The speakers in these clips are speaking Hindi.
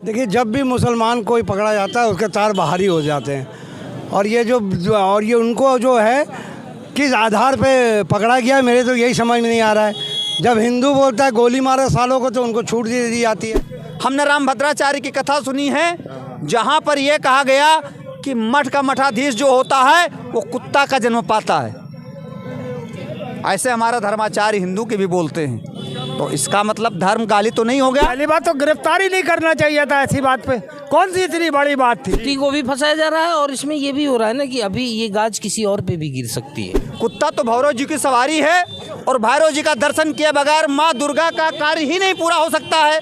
देखिए, जब भी मुसलमान कोई पकड़ा जाता है उसके तार बाहर ही हो जाते हैं। और ये उनको जो है किस आधार पे पकड़ा गया, मेरे तो यही समझ में नहीं आ रहा है। जब हिंदू बोलता है गोली मारो सालों को, तो उनको छूट दे दी जाती है। हमने रामभद्राचार्य की कथा सुनी है, जहाँ पर यह कहा गया कि मठ का मठाधीश जो होता है वो कुत्ता का जन्म पाता है। ऐसे हमारा धर्माचार्य हिंदू के भी बोलते हैं, तो इसका मतलब धर्म गाली तो नहीं हो गया। पहली बात तो गिरफ्तारी नहीं करना चाहिए था ऐसी बात पे। कौन सी इतनी बड़ी बात थी? कुत्ती को भी फंसाया जा रहा है और इसमें ये भी हो रहा है ना कि अभी ये गाज किसी और पे भी गिर सकती है। कुत्ता तो भैरव जी की सवारी है, और भैरव जी का दर्शन किए बगैर माँ दुर्गा का कार्य ही नहीं पूरा हो सकता है।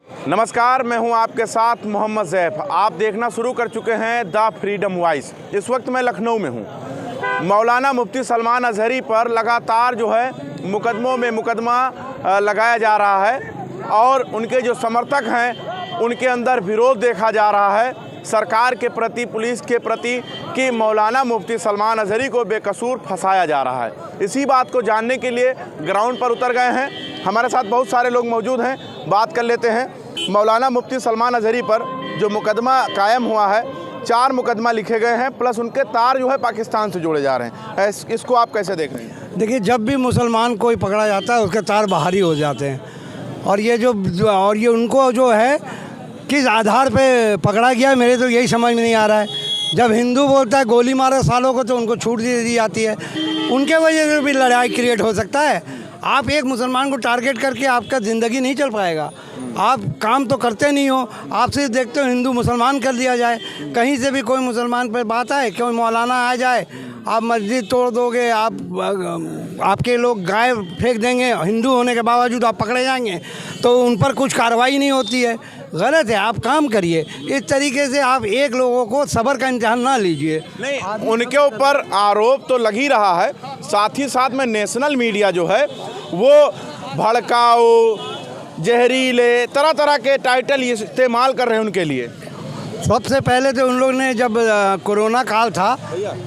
नमस्कार, मैं हूं आपके साथ मोहम्मद ज़ैफ। आप देखना शुरू कर चुके हैं द फ्रीडम वॉइस। इस वक्त मैं लखनऊ में हूं। मौलाना मुफ्ती सलमान अजहरी पर लगातार जो है मुकदमों में मुकदमा लगाया जा रहा है, और उनके जो समर्थक हैं उनके अंदर विरोध देखा जा रहा है सरकार के प्रति, पुलिस के प्रति, कि मौलाना मुफ्ती सलमान अजहरी को बेकसूर फंसाया जा रहा है। इसी बात को जानने के लिए ग्राउंड पर उतर गए हैं। हमारे साथ बहुत सारे लोग मौजूद हैं, बात कर लेते हैं। मौलाना मुफ्ती सलमान अजहरी पर जो मुकदमा कायम हुआ है, 4 मुकदमा लिखे गए हैं, प्लस उनके तार जो है पाकिस्तान से जोड़े जा रहे हैं। इसको आप कैसे देख रहे हैं? देखिए, जब भी मुसलमान कोई पकड़ा जाता है उसके तार बाहर ही हो जाते हैं। और ये उनको जो है किस आधार पे पकड़ा गया, मेरे तो यही समझ में नहीं आ रहा है। जब हिंदू बोलता है गोली मारो सालों को, तो उनको छूट दे दी जाती है। उनके वजह से भी लड़ाई क्रिएट हो सकता है। आप एक मुसलमान को टारगेट करके आपका ज़िंदगी नहीं चल पाएगा। आप काम तो करते नहीं हो, आप सिर्फ देखते हो हिंदू मुसलमान कर दिया जाए। कहीं से भी कोई मुसलमान पर बात आए, कोई मौलाना आ जाए, आप मस्जिद तोड़ दोगे, आपके लोग गाय फेंक देंगे, हिंदू होने के बावजूद आप पकड़े जाएंगे, तो उन पर कुछ कार्रवाई नहीं होती है। गलत है, आप काम करिए। इस तरीके से आप एक लोगों को सब्र का इम्तिहान ना लीजिए। नहीं, उनके ऊपर आरोप तो लग ही रहा है, साथ ही साथ में नेशनल मीडिया जो है वो भड़काऊ, जहरीले, तरह तरह के टाइटल ये इस्तेमाल कर रहे हैं उनके लिए। सबसे पहले तो उन लोग ने, जब कोरोना काल था,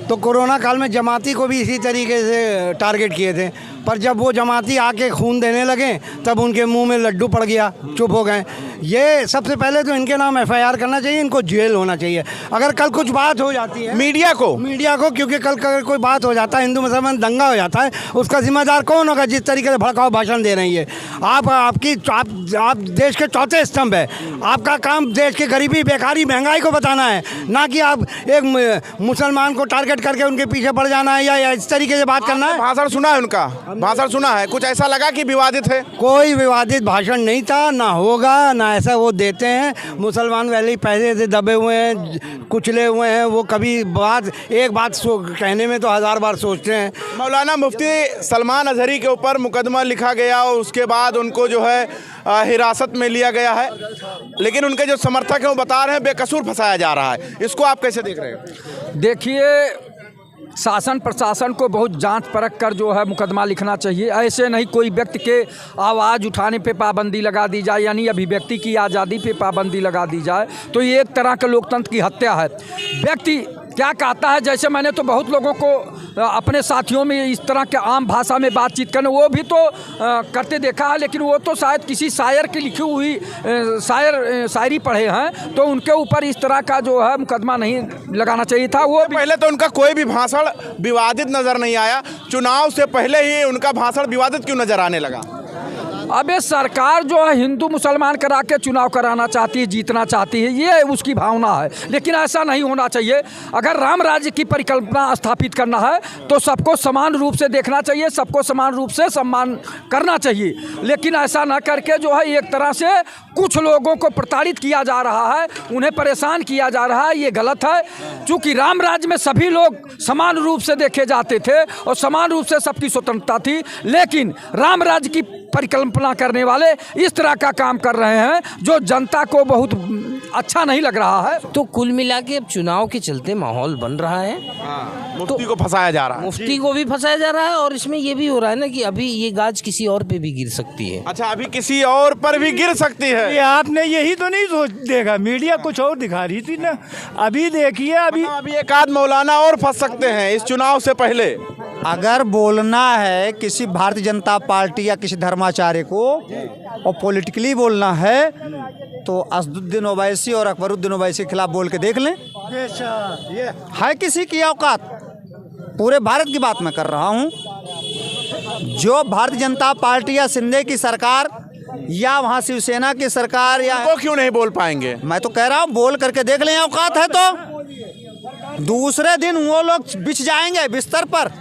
तो कोरोना काल में जमाती को भी इसी तरीके से टारगेट किए थे। पर जब वो जमाती आके खून देने लगे, तब उनके मुंह में लड्डू पड़ गया, चुप हो गए। ये सबसे पहले तो इनके नाम FIR करना चाहिए, इनको जेल होना चाहिए। अगर कल कुछ बात हो जाती है मीडिया को, क्योंकि कल अगर कोई बात हो जाता है, हिंदू मुसलमान दंगा हो जाता है, उसका जिम्मेदार कौन होगा? जिस तरीके से भड़काऊ भाषण दे रही है आप देश के चौथे स्तंभ है। आपका काम देश की गरीबी, बेकारी, महंगाई को बताना है, ना कि आप एक मुसलमान को टारगेट करके उनके पीछे पड़ जाना है या इस तरीके से बात करना है। भाषण सुना है उनका? भाषण सुना है? कुछ ऐसा लगा कि विवादित है? कोई विवादित भाषण नहीं था, ना होगा, ना ऐसा वो देते हैं। मुसलमान वैसे पहले से दबे हुए हैं, कुचले हुए हैं। वो कभी एक बात कहने में तो 1000 बार सोचते हैं। मौलाना मुफ्ती सलमान अजहरी के ऊपर मुकदमा लिखा गया और उसके बाद उनको जो है हिरासत में लिया गया है, लेकिन उनके जो समर्थक हैं वो बता रहे हैं बेकसूर फंसाया जा रहा है। इसको आप कैसे देख रहे हैं? देखिए, शासन प्रशासन को बहुत जांच परख कर जो है मुकदमा लिखना चाहिए। ऐसे नहीं कोई व्यक्ति के आवाज़ उठाने पे पाबंदी लगा दी जाए, यानी अभिव्यक्ति की आज़ादी पे पाबंदी लगा दी जाए, तो ये एक तरह के लोकतंत्र की हत्या है। व्यक्ति क्या कहता है, जैसे मैंने तो बहुत लोगों को अपने साथियों में इस तरह के आम भाषा में बातचीत करने, वो भी तो करते देखा है, लेकिन वो तो शायद किसी शायर की लिखी हुई शायरी पढ़े हैं, तो उनके ऊपर इस तरह का जो है मुकदमा नहीं लगाना चाहिए था। वो पहले तो उनका कोई भी भाषण विवादित नज़र नहीं आया, चुनाव से पहले ही उनका भाषण विवादित क्यों नज़र आने लगा? अबे सरकार जो है हिंदू मुसलमान करा के चुनाव कराना चाहती है, जीतना चाहती है, ये उसकी भावना है, लेकिन ऐसा नहीं होना चाहिए। अगर राम राज्य की परिकल्पना स्थापित करना है तो सबको समान रूप से देखना चाहिए, सबको समान रूप से सम्मान करना चाहिए, लेकिन ऐसा ना करके जो है एक तरह से कुछ लोगों को प्रताड़ित किया जा रहा है, उन्हें परेशान किया जा रहा है। ये गलत है, चूँकि राम राज्य में सभी लोग समान रूप से देखे जाते थे और समान रूप से सबकी स्वतंत्रता थी, लेकिन राम राज्य की परिकल्पना करने वाले इस तरह का काम कर रहे हैं जो जनता को बहुत अच्छा नहीं लग रहा है। तो कुल मिला के अब चुनाव के चलते माहौल बन रहा है। मुफ्ती को फंसाया जा रहा है। मुफ्ती को भी फंसाया जा रहा है और इसमें ये भी हो रहा है ना कि अभी ये गाज किसी और पे भी गिर सकती है। अच्छा, अभी किसी और पर भी गिर सकती है। ये आपने यही तो नहीं सोच देखा, मीडिया कुछ और दिखा रही थी ना। अभी देखिए, अभी एक आध मौलाना और फंस सकते हैं इस चुनाव से पहले। अगर बोलना है किसी भारतीय जनता पार्टी या किसी धर्माचार्य को और पॉलिटिकली बोलना है तो असदुद्दीन ओवैसी और अकबरुद्दीन ओवैसी के खिलाफ बोल के देख लें। है किसी की औकात? पूरे भारत की बात मैं कर रहा हूं। जो भारतीय जनता पार्टी या शिंदे की सरकार या वहां शिवसेना की सरकार या वो क्यों नहीं बोल पाएंगे? मैं तो कह रहा हूं बोल करके देख लें, औकात है तो। दूसरे दिन वो लोग बिछ जाएंगे बिस्तर पर,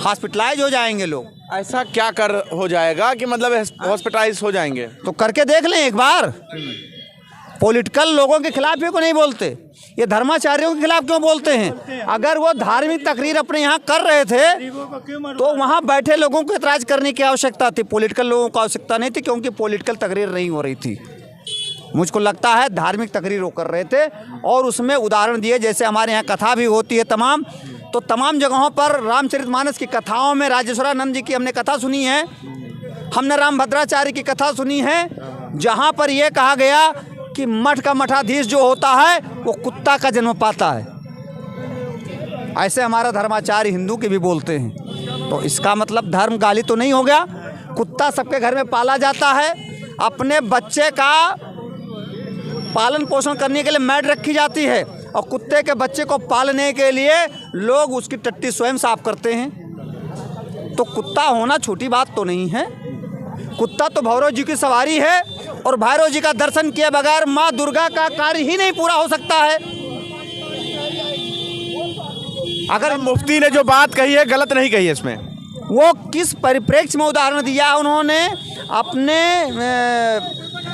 हॉस्पिटलाइज हो जाएंगे लोग। ऐसा क्या कर हो जाएगा कि मतलब हॉस्पिटलाइज हो जाएंगे? तो करके देख लें एक बार। पॉलिटिकल लोगों के खिलाफ भी क्यों नहीं बोलते? ये धर्माचार्यों के खिलाफ क्यों बोलते हैं? अगर वो धार्मिक तकरीर अपने यहाँ कर रहे थे तो वहाँ बैठे लोगों को एतराज करने की आवश्यकता थी, पॉलिटिकल लोगों को आवश्यकता नहीं थी, क्योंकि पॉलिटिकल तकरीर नहीं हो रही थी। मुझको लगता है धार्मिक तकरीर वो कर रहे थे और उसमें उदाहरण दिए। जैसे हमारे यहाँ कथा भी होती है तमाम जगहों पर रामचरितमानस की कथाओं में राजेश्वरानंद जी की हमने कथा सुनी है, हमने रामभद्राचार्य की कथा सुनी है, जहाँ पर यह कहा गया कि मठ का मठाधीश जो होता है वो कुत्ता का जन्म पाता है। ऐसे हमारा धर्माचार्य हिंदू के भी बोलते हैं। तो इसका मतलब धर्म गाली तो नहीं हो गया? कुत्ता सबके घर में पाला जाता है, अपने बच्चे का पालन पोषण करने के लिए मैड रखी जाती है और कुत्ते के बच्चे को पालने के लिए लोग उसकी टट्टी स्वयं साफ करते हैं। तो कुत्ता होना छोटी बात तो नहीं है। कुत्ता तो भैरव जी की सवारी है और भैरव जी का दर्शन किए बगैर माँ दुर्गा का कार्य ही नहीं पूरा हो सकता है। अगर मुफ्ती ने जो बात कही है गलत नहीं कही है, इसमें वो किस परिप्रेक्ष्य में उदाहरण दिया उन्होंने, अपने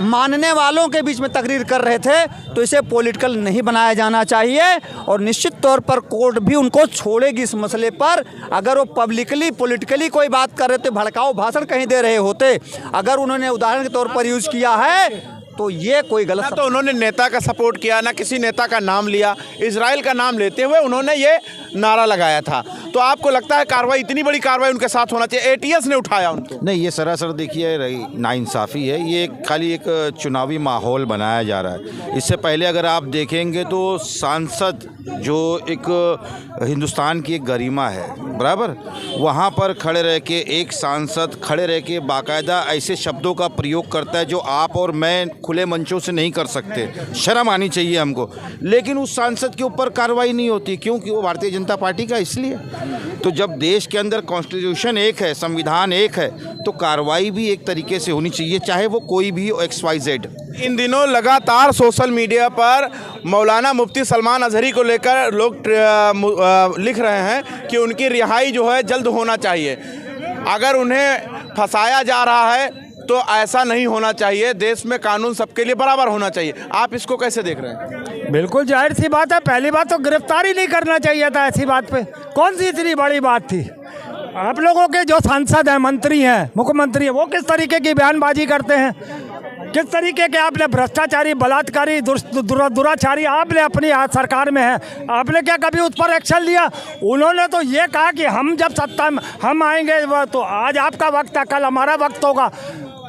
मानने वालों के बीच में तकरीर कर रहे थे, तो इसे पॉलिटिकल नहीं बनाया जाना चाहिए और निश्चित तौर पर कोर्ट भी उनको छोड़ेगी इस मसले पर। अगर वो पब्लिकली पॉलिटिकली कोई बात कर रहे थे, भड़काऊ भाषण कहीं दे रहे होते, अगर उन्होंने उदाहरण के तौर पर यूज किया है तो ये कोई गलत। तो उन्होंने नेता का सपोर्ट किया, ना किसी नेता का नाम लिया, इजराइल का नाम लेते हुए उन्होंने ये नारा लगाया था। तो आपको लगता है कार्रवाई, इतनी बड़ी कार्रवाई उनके साथ होना चाहिए? एटीएस ने उठाया उनको? नहीं, ये सरासर देखिए नाइंसाफ़ी है। ये खाली एक चुनावी माहौल बनाया जा रहा है। इससे पहले अगर आप देखेंगे तो सांसद जो एक हिंदुस्तान की एक गरिमा है, बराबर, वहाँ पर खड़े रह के एक सांसद खड़े रह के बाकायदा ऐसे शब्दों का प्रयोग करता है जो आप और मैं खुले मंचों से नहीं कर सकते। शर्म आनी चाहिए हमको। लेकिन उस सांसद के ऊपर कार्रवाई नहीं होती, क्योंकि वो भारतीय जनता पार्टी का इसलिए। तो जब देश के अंदर कॉन्स्टिट्यूशन एक है, संविधान एक है, तो कार्रवाई भी एक तरीके से होनी चाहिए, चाहे वो कोई भी XYZ। इन दिनों लगातार सोशल मीडिया पर मौलाना मुफ्ती सलमान अजहरी को लेकर लोग लिख रहे हैं कि उनकी रिहाई जो है जल्द होना चाहिए। अगर उन्हें फंसाया जा रहा है तो ऐसा नहीं होना चाहिए। देश में कानून सबके लिए बराबर होना चाहिए। आप इसको कैसे देख रहे हैं? बिल्कुल जाहिर सी बात है। पहली बात तो गिरफ्तारी नहीं करना चाहिए था ऐसी बात पे। कौन सी इतनी बड़ी बात थी? आप लोगों के जो सांसद हैं, मंत्री हैं, मुख्यमंत्री हैं, वो किस तरीके की बयानबाजी करते हैं, किस तरीके के आपने भ्रष्टाचारी, बलात्कारी, दुराचारी आपने अपनी सरकार में है, आपने क्या कभी उस पर एक्शन लिया? उन्होंने तो ये कहा कि हम जब सत्ता में हम आएंगे तो आज आपका वक्त है, कल हमारा वक्त होगा।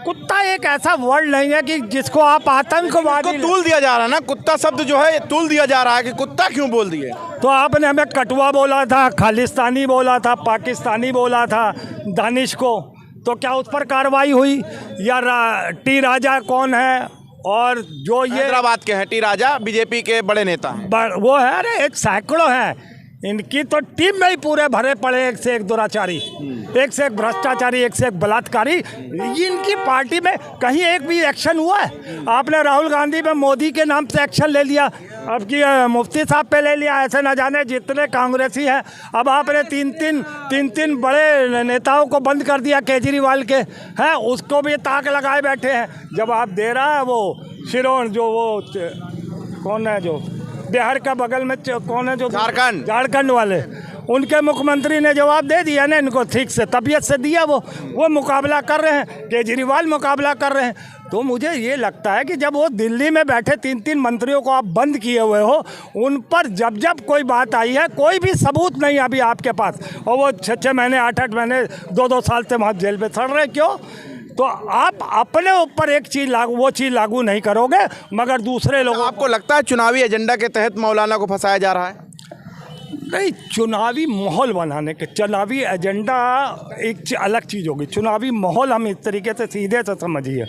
कुत्ता एक ऐसा वर्ड नहीं है कि जिसको आप आतंकवादी तूल दिया जा रहा है ना। कुत्ता शब्द जो है तूल दिया जा रहा है कि कुत्ता क्यों बोल दिए? तो आपने हमें कटुआ बोला था, खालिस्तानी बोला था, पाकिस्तानी बोला था दानिश को, तो क्या उस पर कार्रवाई हुई? या टी राजा कौन है? और जो ये हैदराबाद के हैं टी राजा, बीजेपी के बड़े नेता हैं, वो है, अरे एक सैकड़ों हैं। इनकी तो टीम में ही पूरे भरे पड़े, एक से एक दुराचारी, एक से एक भ्रष्टाचारी, एक से एक बलात्कारी। इनकी पार्टी में कहीं एक भी एक्शन हुआ है? आपने राहुल गांधी पे मोदी के नाम से एक्शन ले लिया, अब की मुफ्ती साहब पे ले लिया, ऐसे न जाने जितने कांग्रेसी हैं। अब आपने तीन तीन बड़े नेताओं को बंद कर दिया केजरीवाल के, हैं उसको भी ताक लगाए बैठे हैं। जब आप दे रहा है वो शिरोन, जो वो कौन है, जो बिहार का बगल में कौन है, जो झारखंड वाले, उनके मुख्यमंत्री ने जवाब दे दिया ना इनको, ठीक से तबीयत से दिया, वो मुकाबला कर रहे हैं, केजरीवाल मुकाबला कर रहे हैं। तो मुझे ये लगता है कि जब वो दिल्ली में बैठे 3-3 मंत्रियों को आप बंद किए हुए हो, उन पर जब जब कोई बात आई है, कोई भी सबूत नहीं अभी आपके पास, और वो 6-6 महीने 8-8 महीने 2-2 साल से वहाँ जेल में सड़ रहे, क्यों? तो आप अपने ऊपर एक चीज़ वो चीज़ लागू नहीं करोगे, मगर दूसरे लोगों आपको लगता है चुनावी एजेंडा के तहत मौलाना को फंसाया जा रहा है? नहीं, चुनावी माहौल बनाने के, चुनावी एजेंडा एक अलग चीज़ होगी। चुनावी माहौल हम इस तरीके से सीधे से समझिए,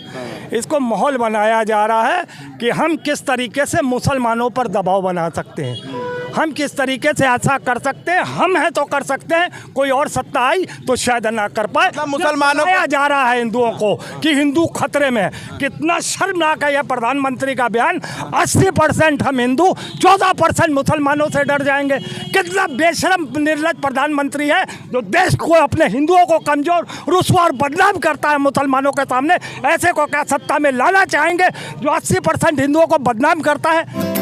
इसको माहौल बनाया जा रहा है कि हम किस तरीके से मुसलमानों पर दबाव बना सकते हैं, हम किस तरीके से ऐसा कर सकते हैं, हम हैं तो कर सकते हैं, कोई और सत्ता आई तो शायद ना कर पाए। मुसलमानों को जा रहा है हिंदुओं को कि हिंदू खतरे में, कितना शर्मनाक है यह प्रधानमंत्री का बयान। 80% हम हिंदू, 14% मुसलमानों से डर जाएंगे। कितना बेशरम निर्लज्ज प्रधानमंत्री है जो देश को, अपने हिंदुओं को कमजोर, रुस्वा और बदनाम करता है मुसलमानों के सामने। ऐसे को क्या सत्ता में लाना चाहेंगे जो 80% हिंदुओं को बदनाम करता है?